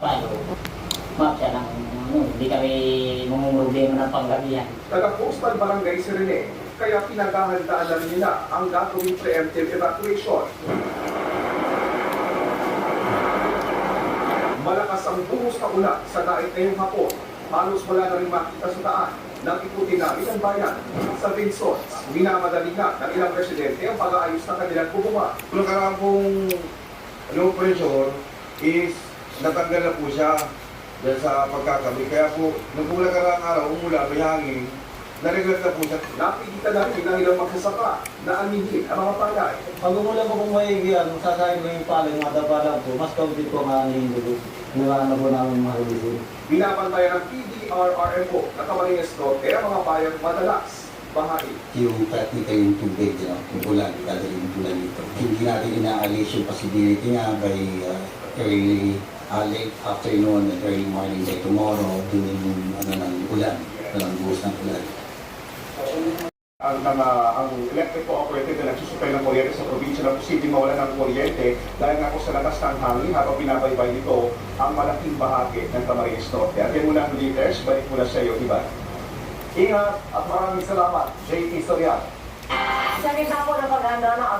Paano? Map siya ng hindi kami problema ng panggabihan. Taga-Coastal Barangay si Rene, kaya pinaghahandaan na nila ang gagawing preemptive evacuation. Malakas ang buhos na ulan sa daig ngayong hapon. Halos wala na rin makita sa daan nang ikutin namin ang bayan. Sa Vinsons, minamadali na ng ilang residente ang pag-aayos ng kanilang bubungan. Yung karapong pressure is natanggal na po siya dahil sa pagkakabi. Kaya po, nung karang araw, umula, may hangin, nareglat na po siya. Napigitan na rin ang ilang magsasaka na anihin ang mga palay. Pag umulan po kung maigiyan, sasayin mo yung palay, mga dapalang po, mas kaunti po nga anihin doon. Niwala na po namin mahulisin. Binabantayan ng PDRRMO na Camarines Norte ang mga bayang madalas bahain. Yung technical yung tubig, yung ulan, dahil yung ulan nito. Hindi natin inaalis yung possibility nga by early, late afternoon and early morning by tomorrow, dun yung ng ulan, ng buhos ng ulan. Ang electric cooperative na nagsusupply ng kuryente sa probinsya na posibleng mawalan ng kuryente dahil nga po sa lakas ng hangin habang binabaybay nito ang malaking bahagi ng Camarines Norte. At yan muna ang leaders, balik muna sa iyo, Ivan. Ingat at maraming salamat, JT Soriano. Sa gitna po ng paghanda ng